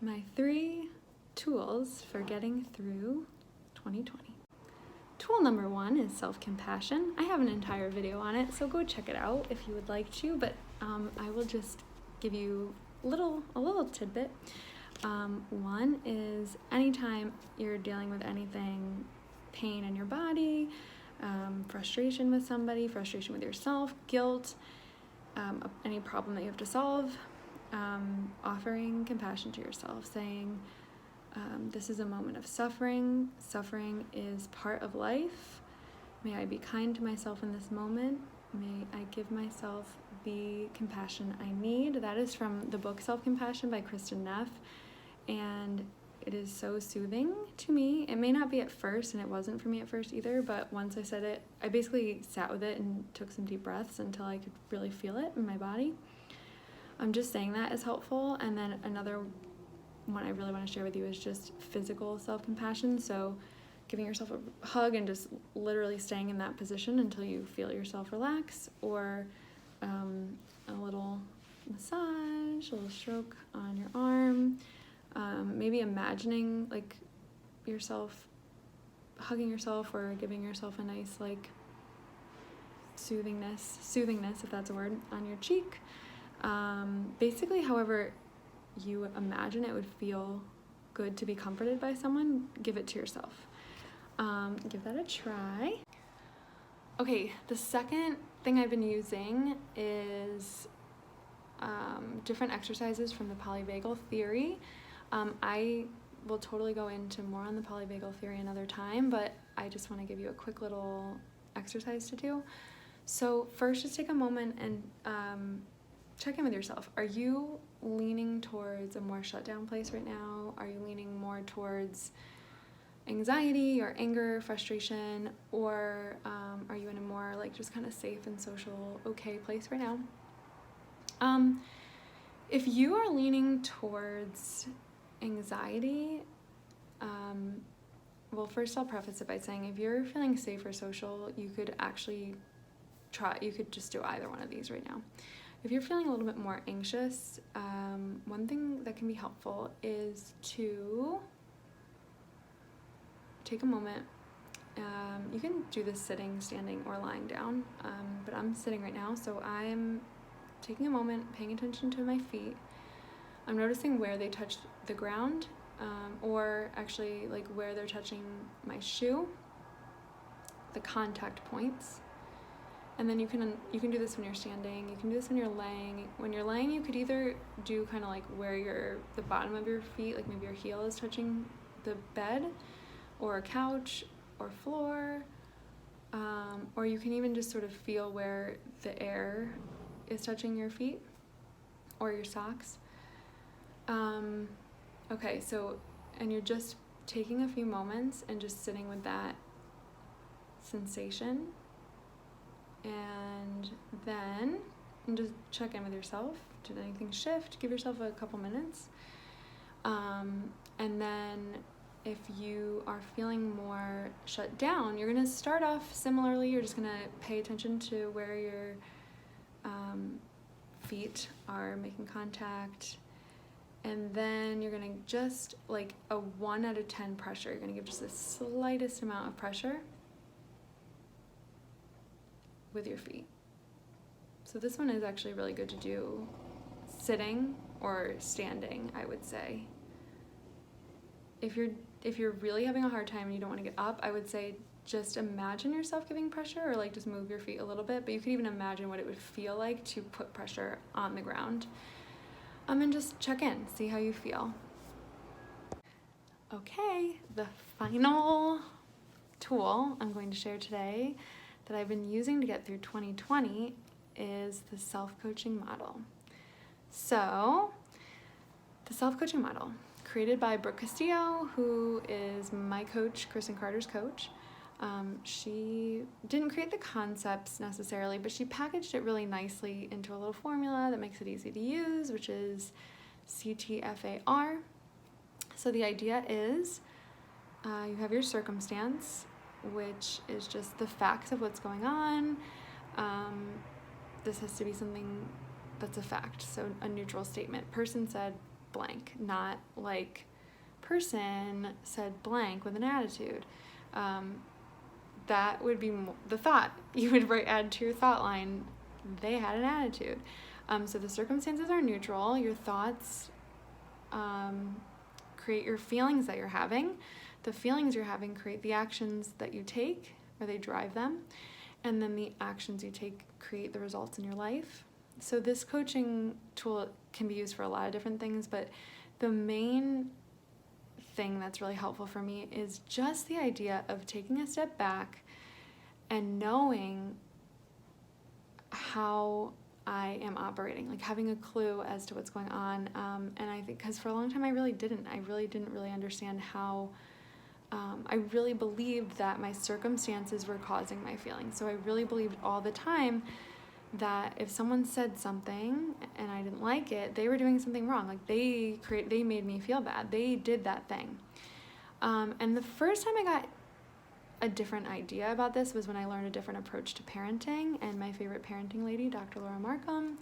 my 3 tools for getting through 2020. Tool number 1 is self-compassion. I have an entire video on it, so go check it out if you would like to, but I will just give you a little tidbit. 1 is anytime you're dealing with anything, pain in your body, frustration with somebody, frustration with yourself, guilt, any problem that you have to solve, offering compassion to yourself, saying, this is a moment of suffering. Suffering is part of life. May I be kind to myself in this moment. May I give myself the compassion I need. That is from the book Self-Compassion by Kristin Neff, and it is so soothing to me. It may not be at first, and it wasn't for me at first either, but once I said it, I basically sat with it and took some deep breaths until I could really feel it in my body. I'm just saying that is helpful. And then another one I really want to share with you is just physical self-compassion. So giving yourself a hug and just literally staying in that position until you feel yourself relax, or a little massage, a little stroke on your arm. Maybe imagining like yourself hugging yourself or giving yourself a nice like soothingness, if that's a word, on your cheek. Basically, however you imagine it would feel good to be comforted by someone, give it to yourself. Give that a try. Okay, the second thing I've been using is different exercises from the polyvagal theory. I will totally go into more on the polyvagal theory another time, but I just want to give you a quick little exercise to do. So first, just take a moment and check in with yourself. Are you leaning towards a more shut down place right now? Are you leaning more towards anxiety or anger, frustration, or are you in a more like just kind of safe and social okay place right now? If you are leaning towards anxiety, well, first I'll preface it by saying if you're feeling safe or social, you could just do either one of these right now. If you're feeling a little bit more anxious, one thing that can be helpful is to take a moment. You can do this sitting, standing, or lying down, but I'm sitting right now, so I'm taking a moment, paying attention to my feet. I'm noticing where they touch the ground, or actually like where they're touching my shoe, the contact points. And then you can do this when you're standing, you can do this when you're laying. When you're laying, you could either do kind of like where the bottom of your feet, like maybe your heel is touching the bed or a couch or floor, or you can even just sort of feel where the air is touching your feet or your socks. Okay, so, and you're just taking a few moments and just sitting with that sensation. And then just check in with yourself. Did anything shift? Give yourself a couple minutes. And then if you are feeling more shut down, you're gonna start off similarly. You're just gonna pay attention to where your feet are making contact. And then you're gonna just like a 1 out of 10 pressure. You're gonna give just the slightest amount of pressure with your feet. So this one is actually really good to do sitting or standing, I would say. If you're really having a hard time and you don't want to get up, I would say just imagine yourself giving pressure, or like just move your feet a little bit, but you could even imagine what it would feel like to put pressure on the ground. And just check in, see how you feel. Okay, the final tool I'm going to share today that I've been using to get through 2020 is the self-coaching model. So, the self-coaching model, created by Brooke Castillo, who is my coach, Kristen Carter's coach. She didn't create the concepts necessarily, but she packaged it really nicely into a little formula that makes it easy to use, which is CTFAR. So the idea is you have your circumstance, which is just the facts of what's going on. This has to be something that's a fact, so a neutral statement. Person said, blank, not like person said blank with an attitude. That would be the thought. You would add to your thought line, they had an attitude. So the circumstances are neutral. Your thoughts create your feelings that you're having. The feelings you're having create the actions that you take, or they drive them. And then the actions you take create the results in your life. So this coaching tool can be used for a lot of different things, but the main thing that's really helpful for me is just the idea of taking a step back and knowing how I am operating, like having a clue as to what's going on. And I think because for a long time I really didn't really understand how I really believed that my circumstances were causing my feelings. So I really believed all the time that if someone said something and I didn't like it, they were doing something wrong. Like they made me feel bad. They did that thing. And the first time I got a different idea about this was when I learned a different approach to parenting, and my favorite parenting lady, Dr. Laura Markham,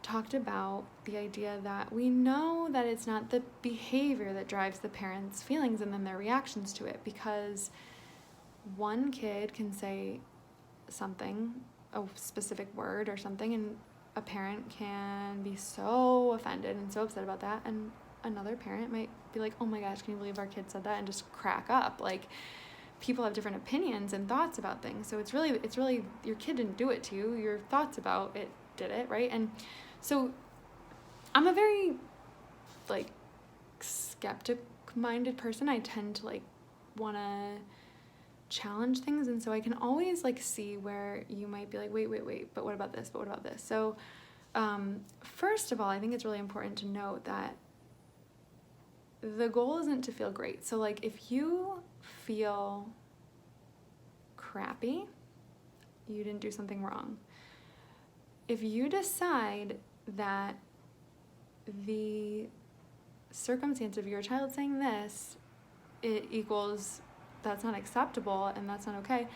talked about the idea that we know that it's not the behavior that drives the parents' feelings and then their reactions to it, because one kid can say something, a specific word or something, and a parent can be so offended and so upset about that, and another parent might be like, oh my gosh, can you believe our kid said that, and just crack up. Like, people have different opinions and thoughts about things, so it's really your kid didn't do it to you, your thoughts about it did it, right? And so I'm a very like skeptic-minded person. I tend to like want to challenge things, and so I can always like see where you might be like, wait, but what about this? So first of all, I think it's really important to note that the goal isn't to feel great. So like if you feel crappy, you didn't do something wrong. If you decide that the circumstance of your child saying this, it equals that's not acceptable and that's not okay,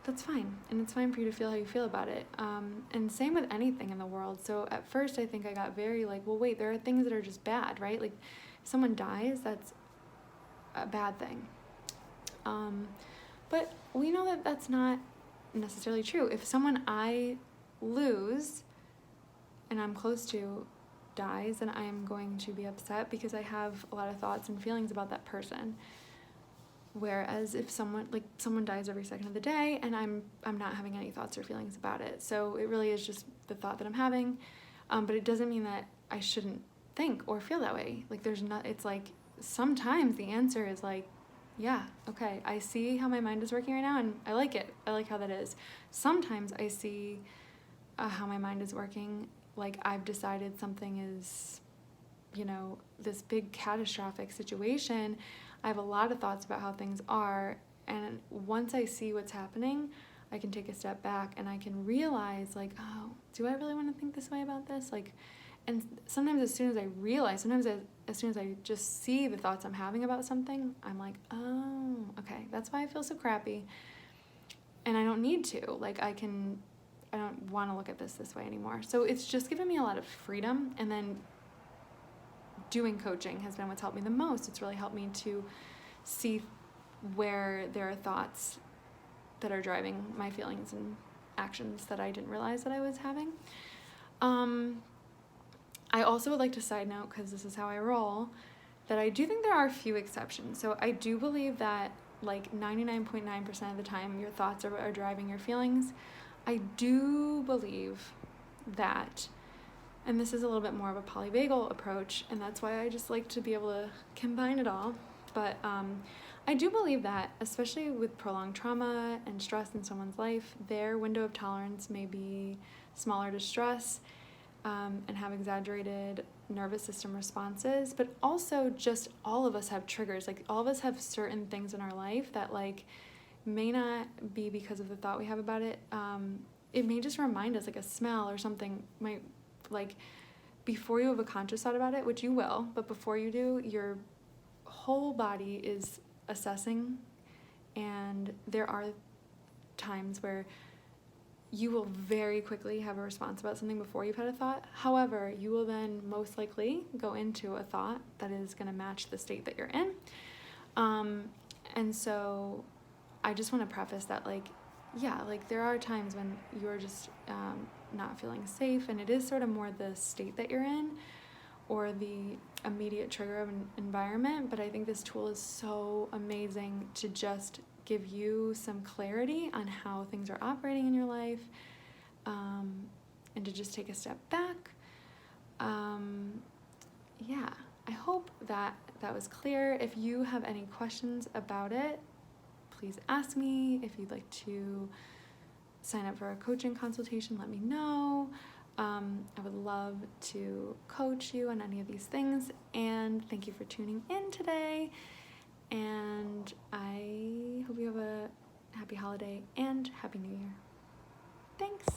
that's fine. And it's fine for you to feel how you feel about it. And same with anything in the world. So at first I think I got very like, well, wait, there are things that are just bad, right? Like if someone dies, that's a bad thing. But we know that that's not necessarily true. If someone I lose and I'm close to dies, then I am going to be upset because I have a lot of thoughts and feelings about that person. Whereas if someone dies every second of the day and I'm not having any thoughts or feelings about it. So it really is just the thought that I'm having. But it doesn't mean that I shouldn't think or feel that way. Like it's like sometimes the answer is like, yeah, okay, I see how my mind is working right now and I like it. I like how that is. Sometimes I see how my mind is working, like I've decided something is, this big catastrophic situation. I have a lot of thoughts about how things are, and once I see what's happening, I can take a step back and I can realize like, oh, do I really want to think this way about this? Like, and sometimes as soon as I realize, as soon as I just see the thoughts I'm having about something, I'm like, oh, okay, that's why I feel so crappy. And I don't need to, like I don't want to look at this way anymore. So it's just given me a lot of freedom. And then doing coaching has been what's helped me the most. It's really helped me to see where there are thoughts that are driving my feelings and actions that I didn't realize that I was having. I also would like to side note, because this is how I roll, that I do think there are a few exceptions. So I do believe that like 99.9% of the time your thoughts are driving your feelings. I do believe that, and this is a little bit more of a polyvagal approach, and that's why I just like to be able to combine it all, but I do believe that, especially with prolonged trauma and stress in someone's life, their window of tolerance may be smaller to stress and have exaggerated nervous system responses, but also just all of us have triggers. Like all of us have certain things in our life that like may not be because of the thought we have about it. It may just remind us, like a smell or something might, like before you have a conscious thought about it, which you will, but before you do, your whole body is assessing, and there are times where you will very quickly have a response about something before you've had a thought. However, you will then most likely go into a thought that is going to match the state that you're in. And so I just want to preface that, like, yeah, like there are times when you're just not feeling safe, and it is sort of more the state that you're in or the immediate trigger of an environment. But I think this tool is so amazing to just give you some clarity on how things are operating in your life, and to just take a step back. Yeah, I hope that that was clear. If you have any questions about it, please ask me. If you'd like to sign up for a coaching consultation, let me know. I would love to coach you on any of these things. And thank you for tuning in today. And I hope you have a happy holiday and Happy New Year. Thanks.